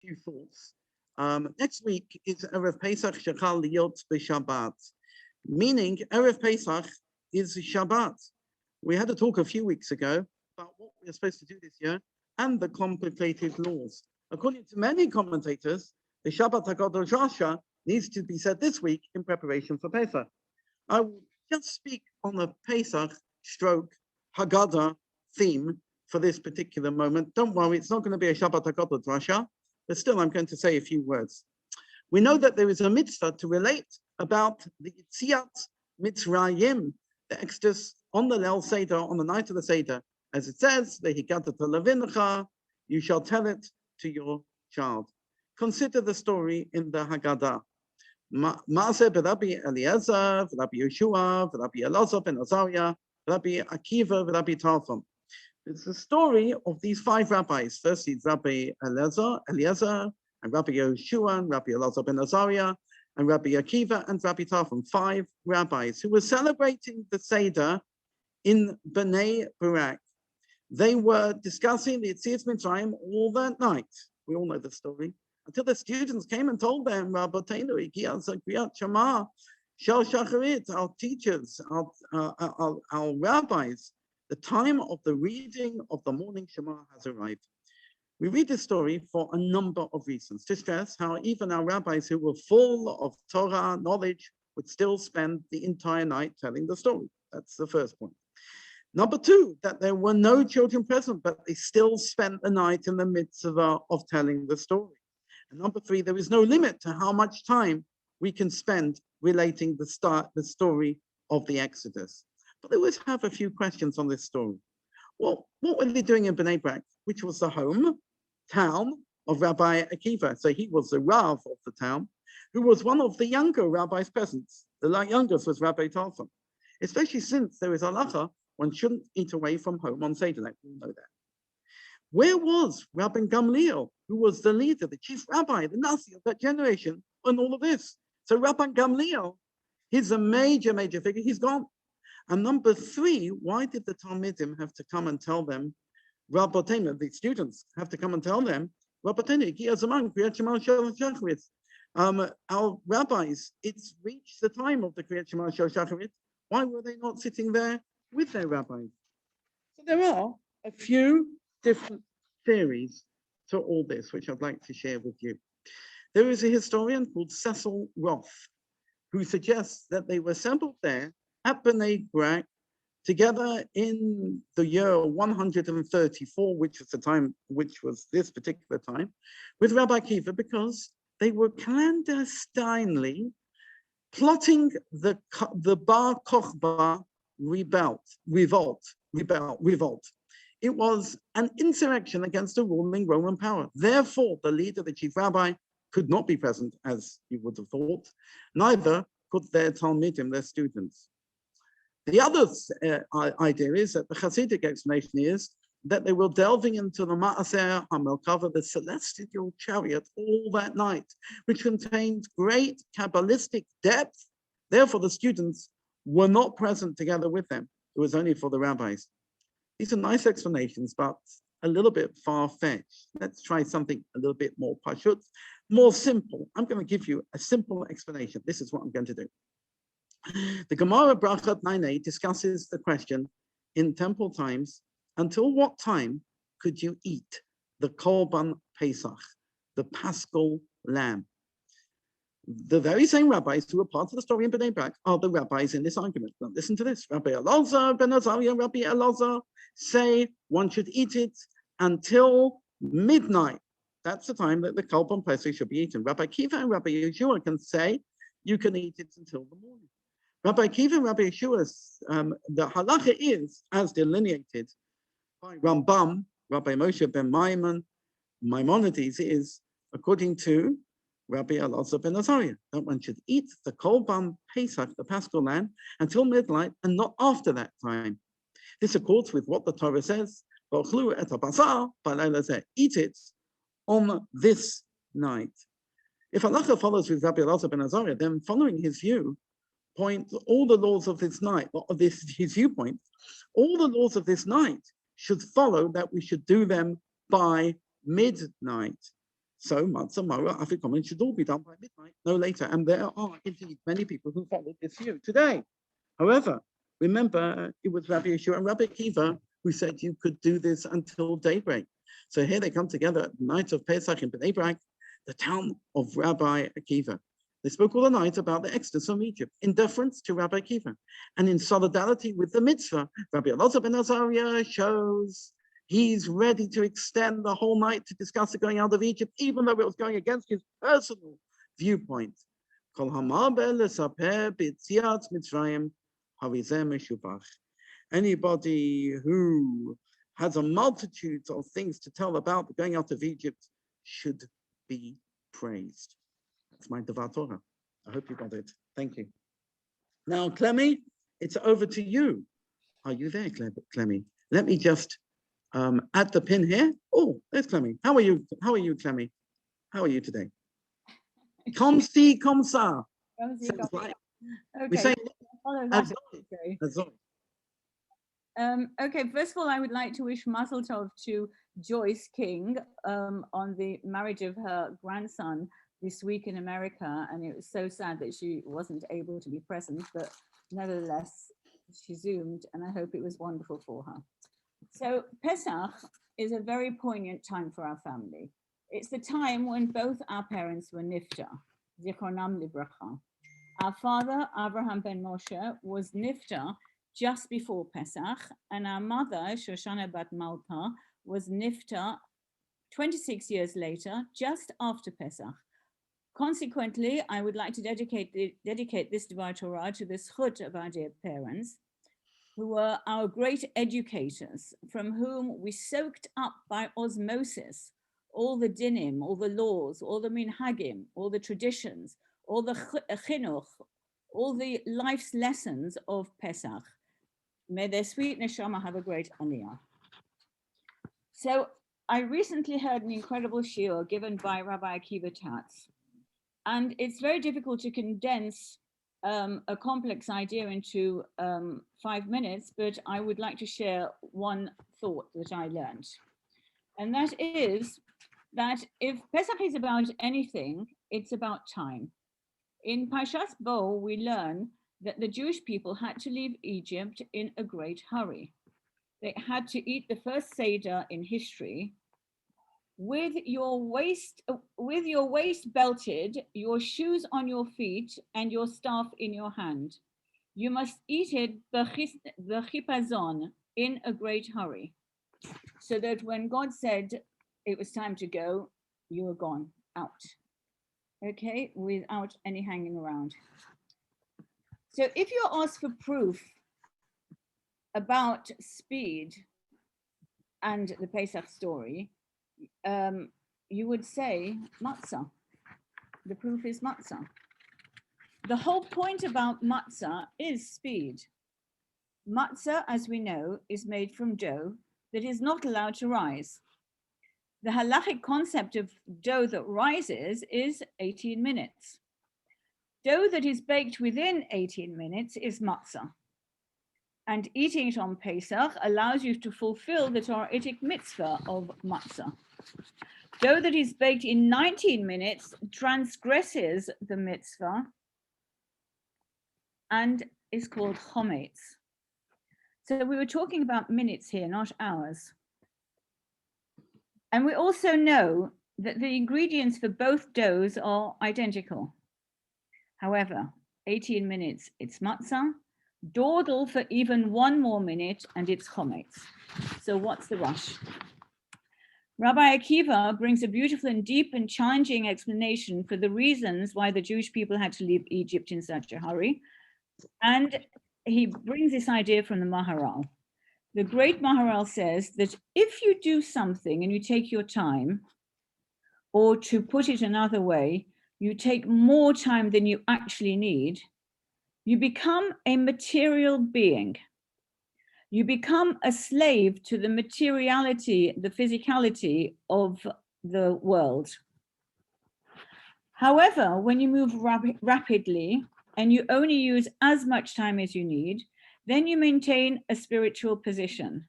few thoughts. Next week is Erev Pesach Shechal Liot B'Shabbat, meaning Erev Pesach is Shabbat. We had a talk a few weeks ago about what we're supposed to do this year and the complicated laws. According to many commentators, the Shabbat HaGadol Shasha needs to be said this week in preparation for Pesach. I will just speak on the Pesach stroke Haggadah theme for this particular moment. Don't worry, it's not going to be a Shabbat HaGadol Drasha, but still I'm going to say a few words. We know that there is a mitzvah to relate about the Yitziat Mitzrayim, the Exodus on the Leil Seder, on the night of the Seder. As it says, Vayikra Levincha, you shall tell it to your child. Consider the story in the Haggadah. Maaseh Rabbi Eliezer, Rabbi Yeshua, Rabbi Elazar ben Azariah, Rabbi Akiva, Rabbi Talfam. It's the story of these 5 rabbis. Firstly, Rabbi Eliezer, and Rabbi Yeshua, and Rabbi Elazar ben Azariah, and Rabbi Akiva, and Rabbi Talfam. 5 rabbis who were celebrating the Seder in Bnei Barak. They were discussing the Yetzias Mitzrayim all that night. We all know the story. Until the students came and told them, Rabboteinu, Kriyat Shema, Shel Shacharit, our teachers, our rabbis, the time of the reading of the morning Shema has arrived. We read this story for a number of reasons, to stress how even our rabbis who were full of Torah knowledge would still spend the entire night telling the story. That's the first point. Number 2, that there were no children present, but they still spent the night in the mitzvah of telling the story. And number 3, there is no limit to how much time we can spend relating the story of the Exodus. But they always have a few questions on this story. Well, what were they doing in Bnei Brak, which was the hometown of Rabbi Akiva? So he was the Rav of the town, who was one of the younger rabbis present. The youngest was Rabbi Talfam. Especially since there is halacha, one shouldn't eat away from home on Seder night. We know that. Where was Rabbi Gamliel, who was the leader, the chief rabbi, the Nasi of that generation, on all of this? So Rabbi Gamliel, he's a major figure. He's gone. And number 3, why did the Talmidim have to come and tell them, Rabboteinu, the students have to come and tell them, Rabboteinu, our rabbis, it's reached the time of the Kriyat Shema Shel Shacharit. Why were they not sitting there with their rabbis? So there are a few different theories to all this, which I'd like to share with you. There is a historian called Cecil Roth, who suggests that they were assembled there at Bnei Brak together in the year 134, which was this particular time, with Rabbi Akiva, because they were clandestinely plotting the Bar Kokhba revolt. It was an insurrection against the ruling Roman power. Therefore, the leader, the chief rabbi, could not be present, as you would have thought. Neither could their Talmidim, their students. The other idea is that the Hasidic explanation is that they were delving into the Ma'aser HaMelkava, the celestial chariot, all that night, which contained great Kabbalistic depth. Therefore, the students were not present together with them. It was only for the rabbis. These are nice explanations, but a little bit far-fetched. Let's try something a little bit more pashut, more simple. I'm going to give you a simple explanation. This is what I'm going to do. The Gemara Brachat 9a discusses the question in temple times, until what time could you eat the Korban Pesach, the Paschal lamb? The very same rabbis who were part of the story in Bnei Brak are the rabbis in this argument. Now listen to this. Rabbi Elazar ben Azariah, Rabbi Elazar say one should eat it until midnight. That's the time that the Korban Pesach should be eaten. Rabbi Akiva and Rabbi Yeshua can say you can eat it until the morning. Rabbi Akiva and Rabbi Yeshua's, the halacha is, as delineated by Rambam, Rabbi Moshe ben Maimonides, is according to Rabbi Elazar ben Azariah, that one should eat the Korban Pesach, the Paschal lamb, until midnight and not after that time. This accords with what the Torah says, eat it on this night. If halacha follows with Rabbi Elazar ben Azariah, then following his view, all the laws of this night, his viewpoint, all the laws of this night should follow that we should do them by midnight. So matzah, maror, afikomen should all be done by midnight, no later. And there are indeed many people who follow this view today. However, remember, it was Rabbi Yeshua and Rabbi Akiva who said you could do this until daybreak. So here they come together at the night of Pesach in Bnei Brak, the town of Rabbi Akiva. They spoke all the night about the exodus from Egypt in deference to Rabbi Akiva. And in solidarity with the mitzvah, Rabbi Elazar ben Azariah shows he's ready to extend the whole night to discuss the going out of Egypt, even though it was going against his personal viewpoint. Anybody who has a multitude of things to tell about the going out of Egypt should be praised. That's my Devar Torah. I hope you got it. Thank you. Now, Clemy, it's over to you. Are you there, Clemy? Let me just add the pin here. Oh, there's Clemy. How are you? How are you, Clemy? How are you today? Comme si, comme ça. Sounds like we say. Okay, first of all, I would like to wish Mazel Tov to Joyce King on the marriage of her grandson this week in America, and it was so sad that she wasn't able to be present, but nevertheless, she Zoomed, and I hope it was wonderful for her. So Pesach is a very poignant time for our family. It's the time when both our parents were niftar, Zichronam Libracha. Our father, Abraham ben Moshe, was niftar just before Pesach, and our mother, Shoshana bat Malka, was niftar 26 years later, just after Pesach. Consequently, I would like to dedicate this Devar Torah to the zchut of our dear parents, who were our great educators, from whom we soaked up by osmosis all the dinim, all the laws, all the minhagim, all the traditions, all the chinuch, all the life's lessons of Pesach. May their sweet neshama have a great aliyah. So I recently heard an incredible shiur given by Rabbi Akiva Tatz. And it's very difficult to condense a complex idea into 5 minutes, but I would like to share one thought that I learned. And that is that if Pesach is about anything, it's about time. In Parshas Bo, we learn that the Jewish people had to leave Egypt in a great hurry. They had to eat the first Seder in history with your waist belted, your shoes on your feet, and your staff in your hand. You must eat it b'chipazon, in a great hurry, so that when God said it was time to go, you were gone out. Okay, without any hanging around. So if you're asked for proof about speed and the Pesach story, you would say matzah. The proof is matzah. The whole point about matzah is speed. Matzah, as we know, is made from dough that is not allowed to rise. The halachic concept of dough that rises is 18 minutes. Dough that is baked within 18 minutes is matzah. And eating it on Pesach allows you to fulfill the Torahitic mitzvah of matzah. Dough that is baked in 19 minutes transgresses the mitzvah and is called chometz. So we were talking about minutes here, not hours. And we also know that the ingredients for both doughs are identical. However, 18 minutes, it's matzah. Dawdle for even 1 more minute, and it's chometz. So what's the rush? Rabbi Akiva brings a beautiful and deep and challenging explanation for the reasons why the Jewish people had to leave Egypt in such a hurry. And he brings this idea from the Maharal. The great Maharal says that if you do something and you take your time, or to put it another way, you take more time than you actually need, you become a material being. You become a slave to the materiality, the physicality of the world. However, when you move rapidly and you only use as much time as you need, then you maintain a spiritual position.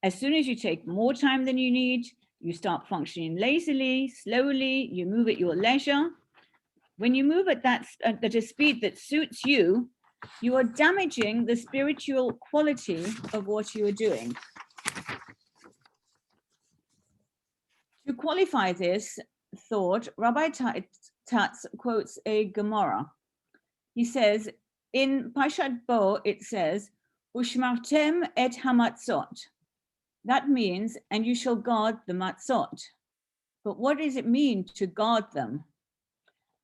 As soon as you take more time than you need, You start functioning lazily, slowly, you move at your leisure. When you move at a speed that suits you, you are damaging the spiritual quality of what you are doing. To qualify this thought, Rabbi Tatz quotes a Gemara. He says, in Parshat Bo, it says, Ushmartem et hamatzot. That means, and you shall guard the matzot. But what does it mean to guard them?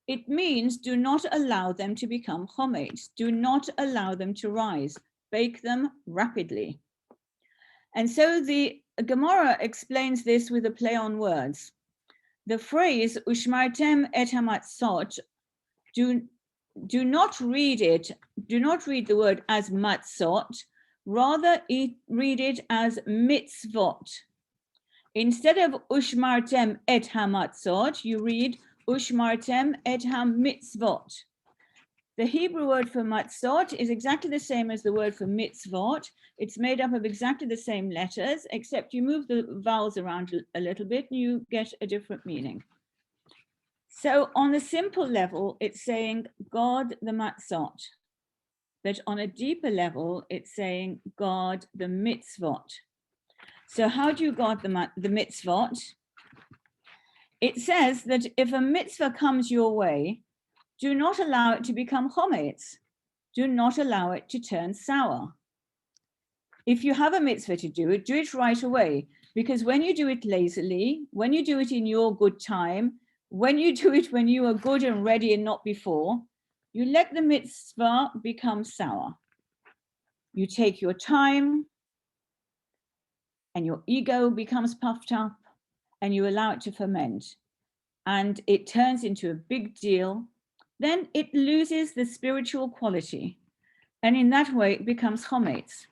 It means do not allow them to become chometz. Do not allow them to rise. Bake them rapidly. And so the Gemara explains this with a play on words. The phrase ushmartem et hamatzot, do not read it, do not read the word as matzot, rather read it as mitzvot. Instead of ushmartem et hamatzot, you read ushmartem et hamitzvot. The Hebrew word for matzot is exactly the same as the word for mitzvot. It's made up of exactly the same letters, except you move the vowels around a little bit and you get a different meaning. So on a simple level, it's saying guard the matzot. But on a deeper level, it's saying guard the mitzvot. So how do you guard the mitzvot? It says that if a mitzvah comes your way, do not allow it to become chometz. Do not allow it to turn sour. If you have a mitzvah to do it right away. Because when you do it lazily, when you do it in your good time, when you do it when you are good and ready and not before, you let the mitzvah become sour. You take your time and your ego becomes puffed up and you allow it to ferment and it turns into a big deal. Then it loses the spiritual quality. And in that way, it becomes chometz.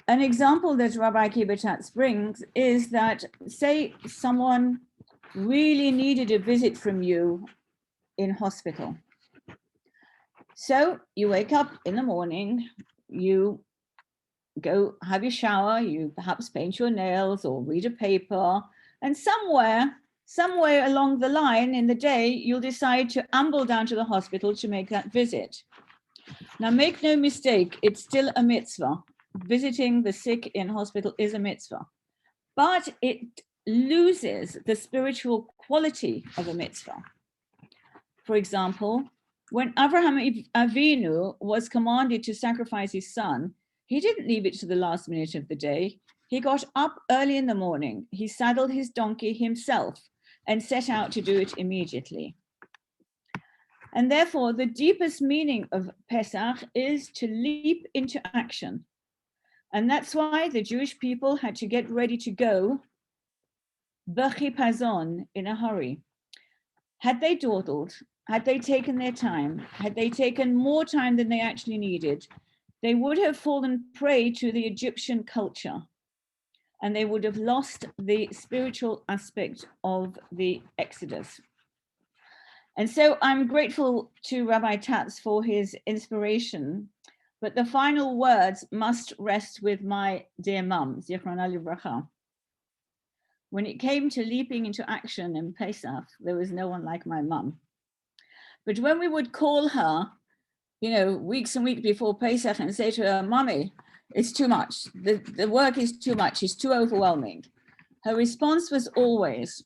An example that Rabbi Kabbalat brings is that, say, someone really needed a visit from you in hospital. So you wake up in the morning, you go have your shower, you perhaps paint your nails or read a paper, and somewhere along the line in the day, you'll decide to amble down to the hospital to make that visit. Now, make no mistake, it's still a mitzvah. Visiting the sick in hospital is a mitzvah, but it loses the spiritual quality of a mitzvah. For example, when Avraham Avinu was commanded to sacrifice his son, he didn't leave it to the last minute of the day. He got up early in the morning, he saddled his donkey himself and set out to do it immediately. And therefore, the deepest meaning of Pesach is to leap into action. And that's why the Jewish people had to get ready to go b'chipazon, in a hurry. Had they dawdled, had they taken their time, had they taken more time than they actually needed, they would have fallen prey to the Egyptian culture and they would have lost the spiritual aspect of the Exodus. And so I'm grateful to Rabbi Tatz for his inspiration, but the final words must rest with my dear mum, Zichrona Livracha. When it came to leaping into action in Pesach, there was no one like my mum. But when we would call her, weeks and weeks before Pesach and say to her, Mummy, it's too much. The work is too much. It's too overwhelming. Her response was always,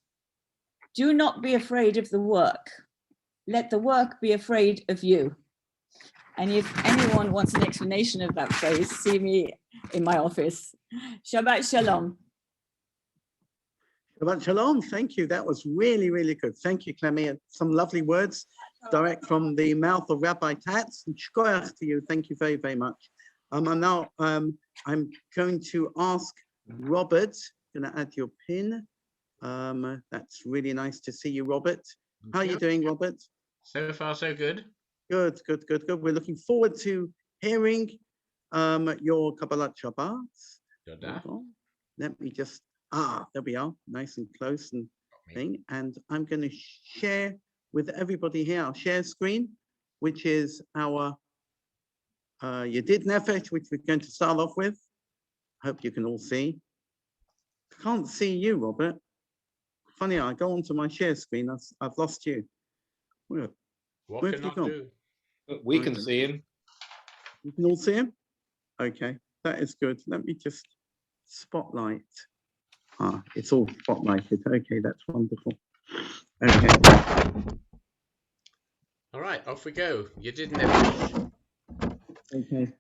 do not be afraid of the work. Let the work be afraid of you. And if anyone wants an explanation of that phrase, see me in my office. Shabbat Shalom. Shabbat Shalom. Thank you. That was really, really good. Thank you, Clemy. Some lovely words direct from the mouth of Rabbi Tatz. And shkoyach to you. Thank you very, very much. And now I'm going to ask Robert, going to add your pin. That's really nice to see you, Robert. How are you doing, Robert? So far, so good. Good. We're looking forward to hearing your Kabbalat Shabbat. Let me just, there we are, nice and close and thing. And I'm going to share with everybody here our share screen, which is our Yedid Nefesh, which we're going to start off with. Hope you can all see. Can't see you, Robert. Funny, I go onto my share screen. I've lost you. Where What have can you I gone? do? We can Okay. see him. You can all see him? Okay, that is good. Let me just spotlight. It's all spotlighted. Okay, that's wonderful. Okay. All right, off we go. Yedid Nefesh. Okay.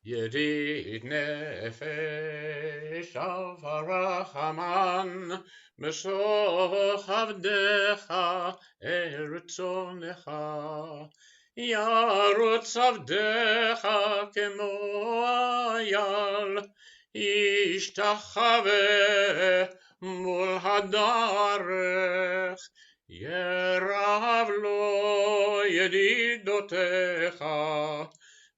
Yedid Nefesh al Varachaman Mesoch Avdecha Eretzonecha Yarutz Avdecha Kemo Ayal Ishtachave Mul Hadarech Yerav lo yedidotecha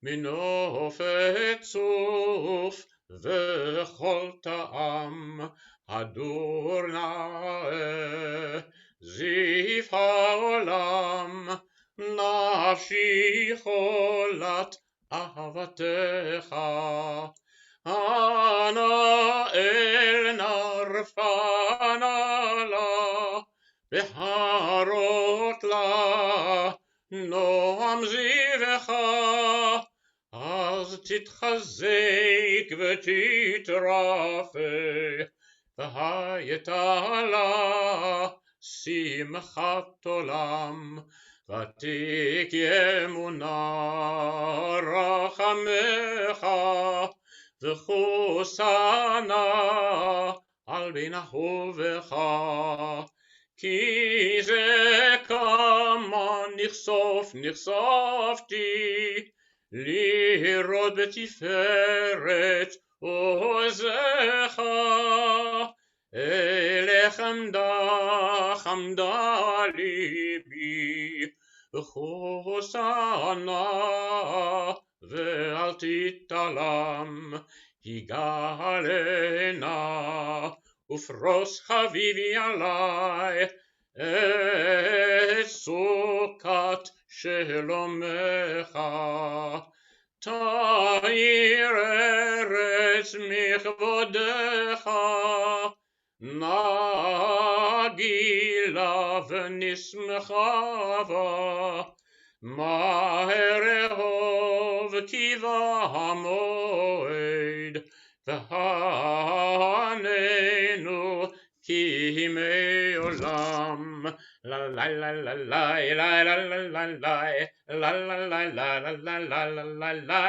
מנופת צוף וכל טעם הדור נאה זיף העולם נפשי חולת אהבתך אנא אל נרפנה לה בהרות לה נועם זיווך אז תתחזק ותתרפא והייתה לה שמחת עולם ותיק אמונה רחמך וחוסנה על בין אהובך כי זה כמה נחשפתי לראות בתפארת עוזך אלך חמדה ליבי וחוסנה ואל תתעלם יגאלנה ופרוס חביבי עלי את סוכת שלומך תאיר ארץ מכבודך נגילה ונשמחה בה מהר אהוב קיבה המועד והננו כי ימי עולם la la la la la la la la la la la la la la la la la la la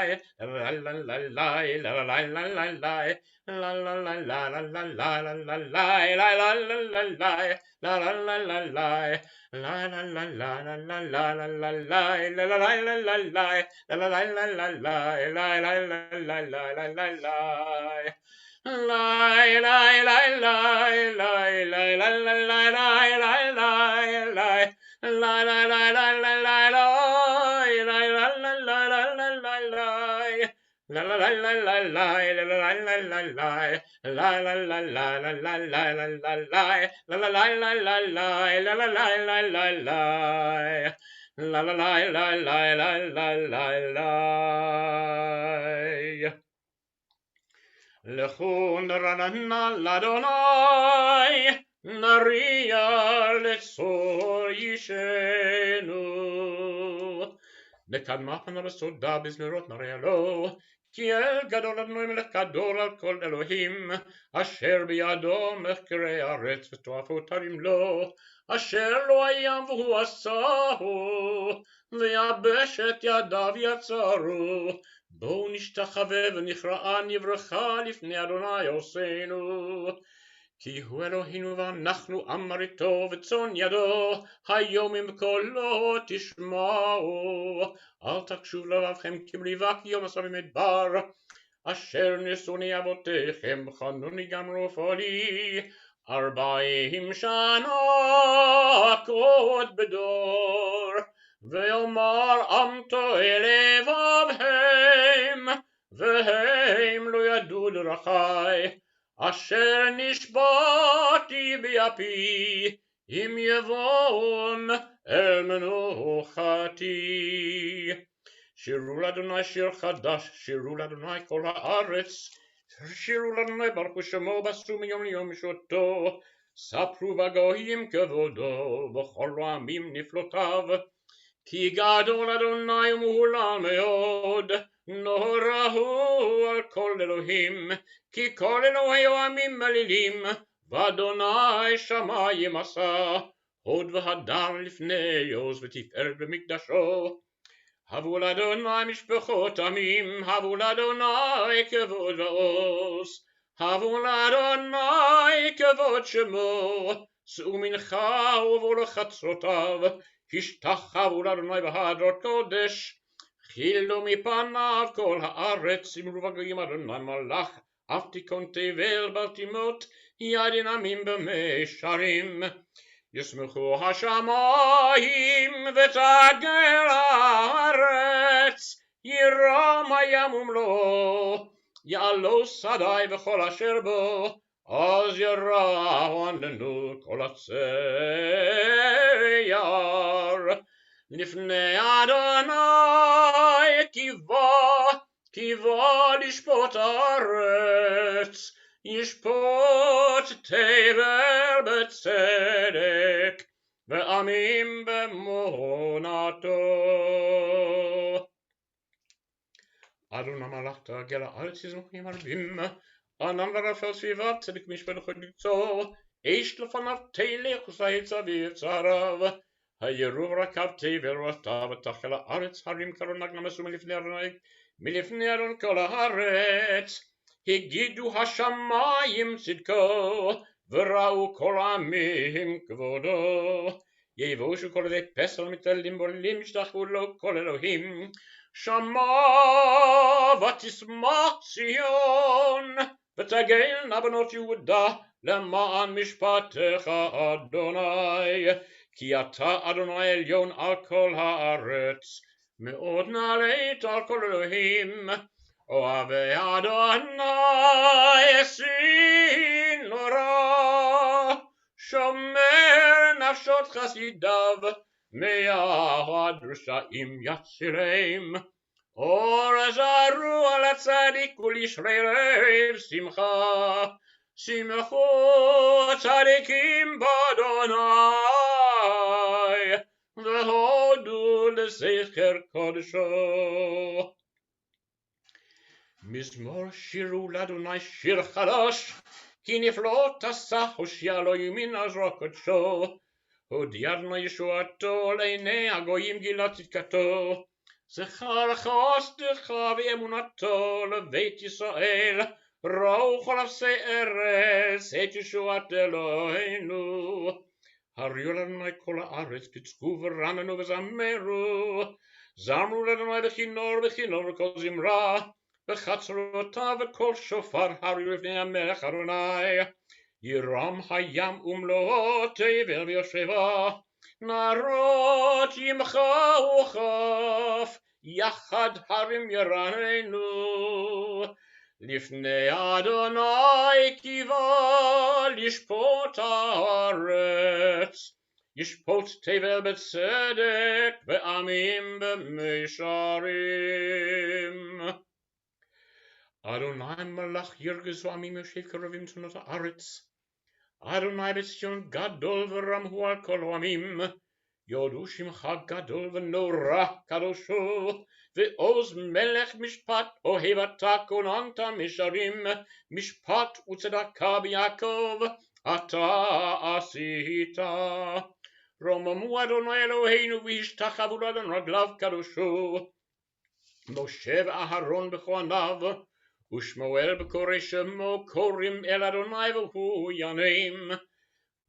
לכו נרננה לאדוני נריע לצור ישנו נקדמה פניו בסודה בזמירות נריע לו כי אל גדול אדוני מלך גדול על כל אלוהים אשר בידו מחקרי הארץ ותועפות הרים לו אשר לא הים והוא עשהו ויבשת ידיו יצרו בואו נשתחווה ונכרעה נברכה לפני אדוני עושנו כי הוא אלוהינו ואנחנו עם מרעיתו וצאן ידו היום עם קולו תשמעו אל תקשוב לבבכם כמריבה כי יום עשה במדבר אשר נשאוני אבותיכם חנוני גמרו פועלי 40 שנה אכות בדור ויאמר עם טועה לבבהם והם לא ידעו דרכי אשר נשבעתי ביפי אם יבואון אל מנוחתי שירו לאדוני שיר חדש שירו לאדוני כל הארץ שירו לאדוני ברכו שמו בסו מיום ליום שותו ספרו בגויים כבודו בכל העמים נפלותיו כי גדול אדוני ומהולל מאוד נורא הוא על כל אלוהים כי כל אלוהי העמים מלילים ואדוני שמיים עשה הוד והדר לפני עוז ותפארת במקדשו הבו לאדוני משפחות עמים הבו לאדוני כבוד ועוז הבו לאדוני כבוד שמו שאו מנחה ובואו לחצרותיו השתחוו לאדוני בהדרות קודש חילו מפניו כל הארץ שמרו בגויים אדוני מלך אף תיכון תבל בל תימות ידין עמים במישרים ישמחו השמיים ותגל הארץ ירום הים ומלואו יעלו שדי וכל אשר בו אז ירעננו כל עצי יער לפני אדוני קיווה לשפוט הארץ ישפוט תבל בצדק ועמים באמונתו. אדוני מלך תגל הארץ יזמחים רבים ענן ורפל סביבה צדק משפט לכל ליצור אש לפניו תלך ושהיצע ויצריו הירוב רכב תבל ורתה ותחל הארץ הרים קרון נמסו מלפני אדון כל הארץ הגידו השמיים צדקו וראו כל העמים כבודו יבושו כל ידי פסל מתעלים בולים ישתחוו לו כל אלוהים שמע ותשמח ציון ותגלנה בנות יהודה למען משפטך אדוני כי אתה אדוני עליון על כל הארץ מאוד נעלית על כל אלוהים אוהבי אדוני סין נורא שומר נפשות חסידיו מיד רשעים יצילם אור זרו על הצדיק ולשרי לב שמחה שמחו צדיקים באדוני והודו לזכר קודשו מזמור שירו לאדוני שיר חדש כי נפלאות עשה הושיע לו ימין עזרו קודשו הודיע אדוני ישועתו לעיני הגויים גילה צדקתו זכר חסדך ואמונתו לבית ישראל ראו כל אפסי ארץ את ישועת אלוהינו הריעו לאדוני כל הארץ פצעו ורננו וזמרו זמרו לאדוני בכינור וכל זמרה בחצרותיו וכל שופר הריעו לפני המלך אדוני ירום הים ומלואו תבל ויושבה נערות ימחאו כף יחד הרים ירננו לפני אדוני קיווה לשפוט הארץ ישפוט תבל בצדק ועמים במישרים אדוני מלך ירגזו עמים יושב קרבים צונות הארץ אדוני בציון גדול ורמו על כל העמים יודו שמך גדול ונורא קדושו ועוז מלך משפט אוהב אתה כוננת מישרים משפט וצדקה ביעקב אתה עשית רוממו אדוני אלוהינו והשתחוו לאדון רגליו קדושו משה ואהרון בכהניו ושמואל בקורא שמו קוראים אל אדוני והוא יענם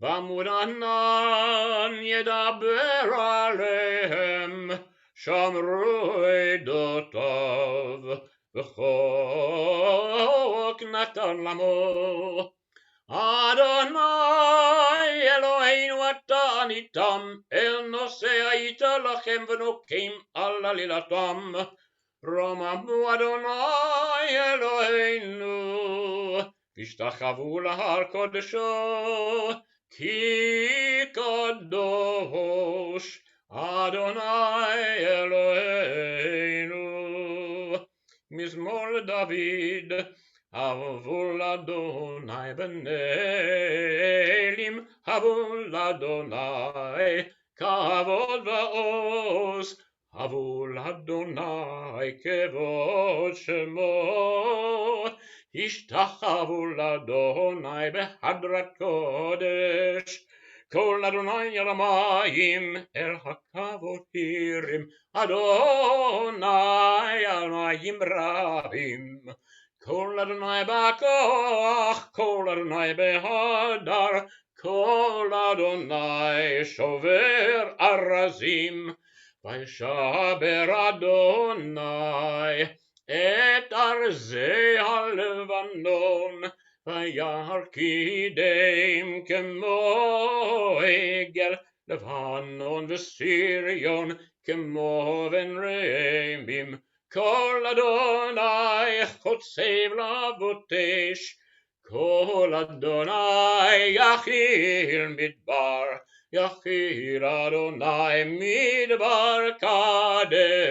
ועמוד ענן ידבר עליהם שמרו עדותיו וחוק נתן למו אדוני אלוהינו אתה עניתם אל נושא היית לכם ונוקם על עלילתם רוממו אדוני אלוהינו השתחוו להר קודשו כי קדוש אדוני אלוהינו מזמור לדוד Havu l'Adonai b'nelim, havu l'Adonai kavod va'oz, havu l'Adonai kevod shemo, ishtachavu l'Adonai behadrat kodesh, kol Adonai alamayim el hakavod hirim, Adonai alamayim rabim. Kol Adonai b'koach, kol Adonai behadar, kol Adonai shover arazim. Vayshaber Adonai et arzei halevanon, vayarkideim kemo egel, Levanon v'Sirion kemo v'nreimim. Kol Adonai chotzev lavotesh, Kol Adonai yachil midbar, Yachil Adonai midbar kadesh.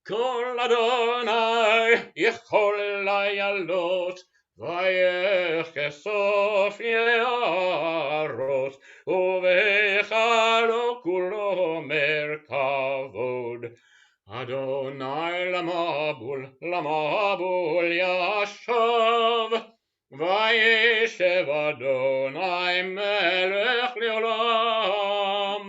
Kol Adonai yechol layalot, Vayechesof ye'arot, Uvechalo kulo merkavod. Adonai lamabul yashav, vayeshev Adonai melech leolam.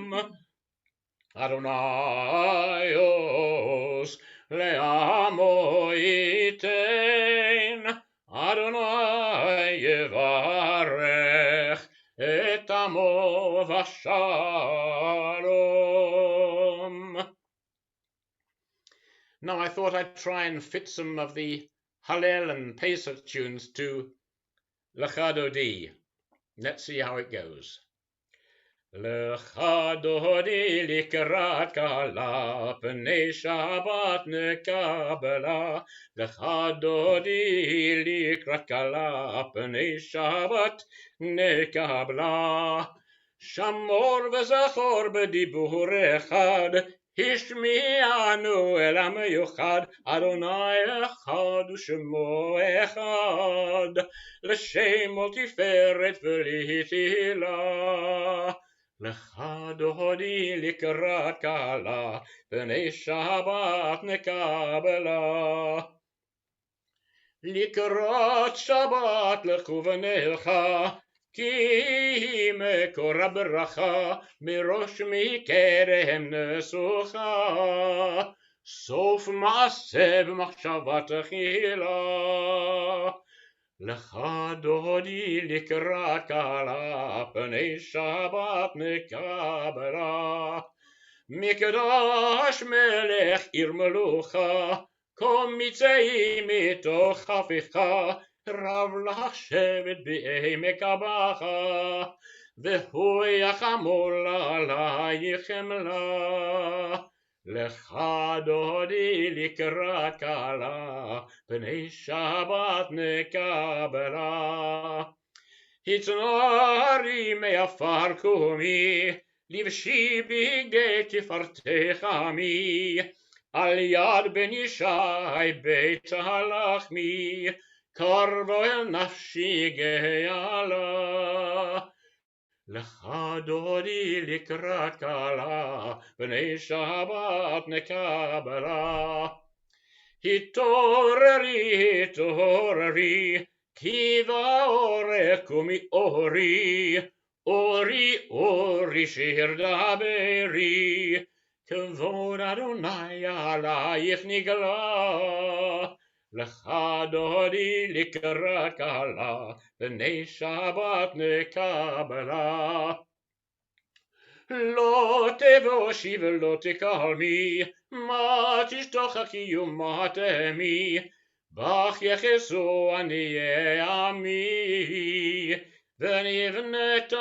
Adonai os le'amo yitein, Adonai yevarech et amo v'shalom. Now I thought I'd try and fit some of the Hallel and Pesach tunes to Lecha Dodi. Let's see how it goes. Lecha Dodi likrat kala, pnei Shabbat nekabela. Lecha Dodi likrat kala, pnei Shabbat nekabela. Shamor v'zachor b'dibur echad, Hishmi'anu el ha'miyuchad, Adonai echad u'shemo echad, l'shem ol tiferet v'litila. Lecha dodi likrat kala, b'nei Shabbat nekabela. Likrat Shabbat lechu v'nelcha, Ki mekor habracha, mirosh mikerem nesucha, sof maaseh b'machshavat achila. Lecha dodi likrat kala, pnei Shabbat nekabela. Mikdash melech ir melucha, kom mitzei mitoch haficha, Rav לשבת בעמק הבכה, והוא יחמול עלייך חמלה. לך דודי לקראת כלה, פני שבת נקבלה. התנערי מעפר קומי, לבשי בגדי תפארתך עמי, על יד בן ישי בית הלחמי, קרבו אל נפשי גאלה. לך דודי לקראת כלה, פני שבת נקבלה. התעוררי, התעוררי, כי באורך קומי אורי, אורי, אורי שיר דברי, כבוד אדוני עלייך נגלה. לך דודי לקראת כלה, פני שבת נקבלה. לא תבושי ולא תקלמי, מה תשתחקי ומה תהמי, בך יחסו עניי עמי, ונבנית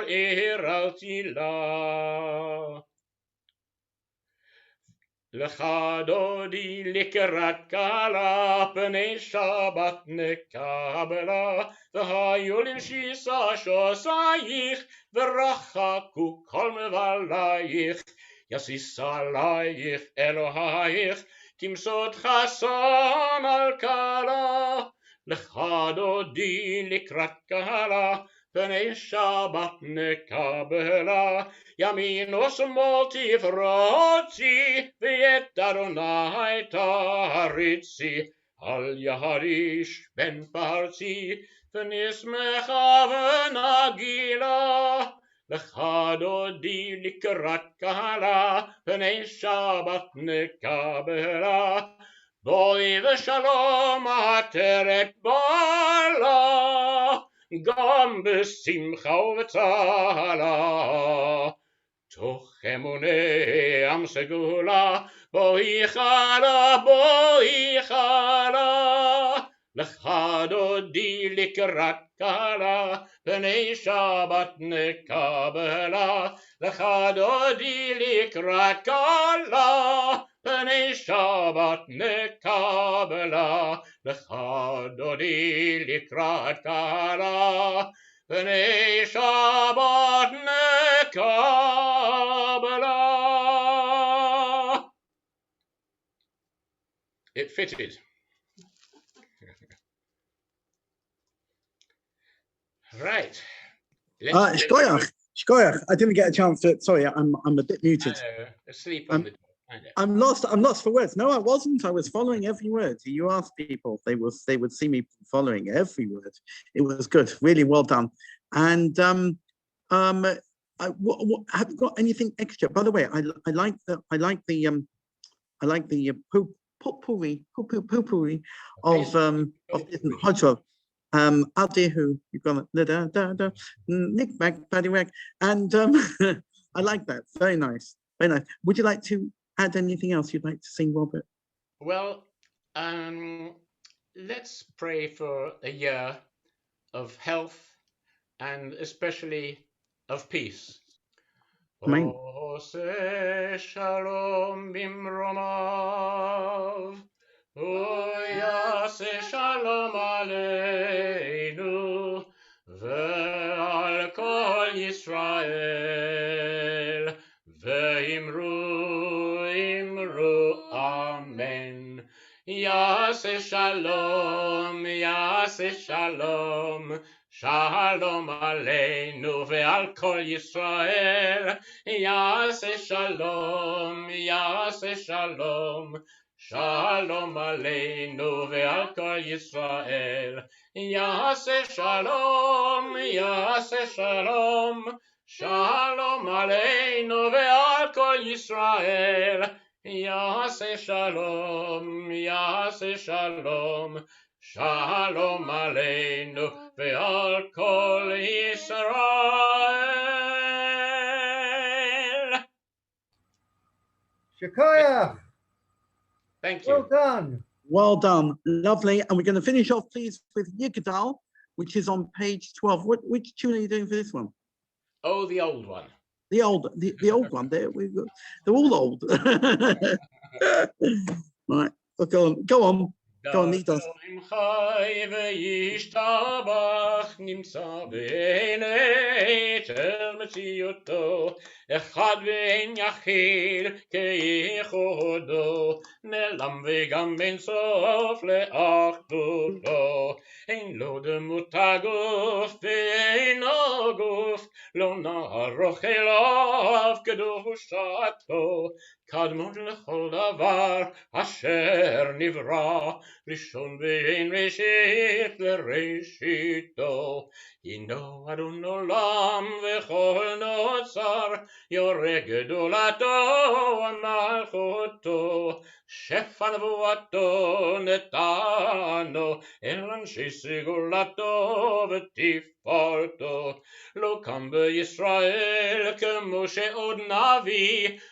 עיר אל תילה. לך דודי לקראת כלה, פני שבת נקבלה, והיו למשיסה שוסייך, ורחקו כל מבלייך, יסיס עלייך אלוהייך, תמסוד חסון על קהלה, לך דודי לקראת קהלה, פני שבת נקבלה, ימין ושמאל תפרוצי, ואת אדוני תריצי, אל יחריש בן פרצי, ונשמחה ונגילה. לך דודי לקראת קהלה, פני שבת נקבלה, בואי ושלום עטרת בעלה, גם בשמחה ובצהלה. תוך אמוני עם סגולה, בואי חלה, בואי חלה. לך דודי לקראת קהלה, פני שבת נקבלה. לך דודי לקראת קהלה, פני שבת נקבלה. לך דודי לקראת קהלה, פני שבת נקבלה. It fitted. Right. Shkoyach. I didn't get a chance to. Sorry, I'm a bit muted. Asleep on the door. I'm lost for words. No, I wasn't. I was following every word. You asked people, they would see me following every word. It was good, really well done. And have you got anything extra? By the way, I like the potpourri of Hodgewell. Adehu, you've got Nick back, paddy wag, and I like that. Very nice, very nice. Would you like to add anything else you'd like to sing, Robert? Well, let's pray for a year of health and especially of peace. Amen. Ose shalom bimromav, Yase shalom aleinu, ve'al kol Yisrael, ve'imru amen. Yase shalom, shalom aleinu ve'al kol Yisrael. Yase shalom, shalom aleinu ve'al kol Yisrael. Yase shalom, shalom aleinu ve'al kol Yisrael. Yase shalom, shalom aleinu ve'al kol Yisrael. Shakaya. Thank you. Well done. Well done, lovely. And we're going to finish off, please, with Yigdal, which is on page 12. Which tune are you doing for this one? Oh, the old one. The old one. They're all old. Right. Go on. Lead us. אחד ואין יחיד כייחודו, נעלם וגם אין סוף לאחדותו. אין לו דמות הגוף ואינו גוף, לא נערוך אליו קדושתו. קדמות לכל דבר אשר נברא, ראשון ואין ראשית לראשיתו. הינו אדון עולם וכל נוצר, יורה גדולתו ומלכותו. שפע נבואתו נתנו, אל אנשי סגולתו ותפארתו. לא קם בישראל כמו שעוד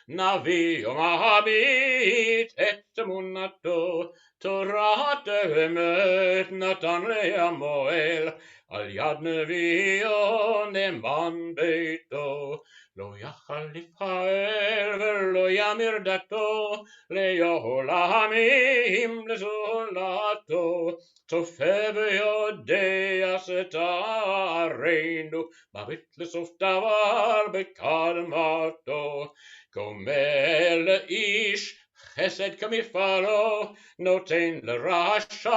נביא ומביט את אמונתו. תורת האמת נתן לעמואל, על יד נביאו נאמן ביתו. לא יכל לפעל ולא ימיר דתו, לעולמים לזולתו. צופה ויודע סתרנו, מביט לסוף דבר בקדמתו. גומל לאיש חסד כמפעלו, נותן לרשע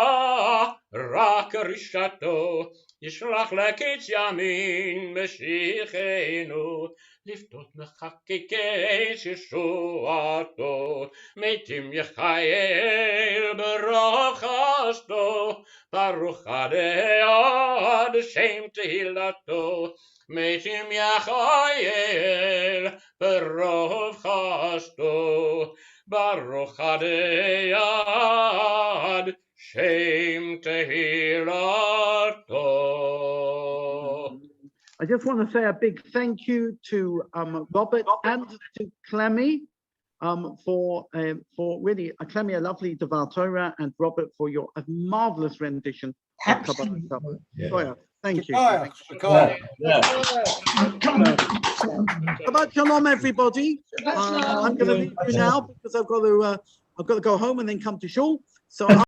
רק רשעתו. ישלח לקיץ ימין משיחנו, לפדות מחקקי ישועתו. מתים יחייל ברוך חסדו, ברוך עדי עד שם תהילתו. מתים יחייל ברוב חסדו, ברוך עדי עד שם תהילתו. I just want to say a big thank you to Robert and to Clemy for really, Clemy, a lovely Devar Torah, and Robert for your marvelous rendition of Kabbalat Shabbat. Yeah. Thank you. Yeah. Shabbat Shalom, everybody. I'm going to leave you now because I've got to go home and then come to shul. So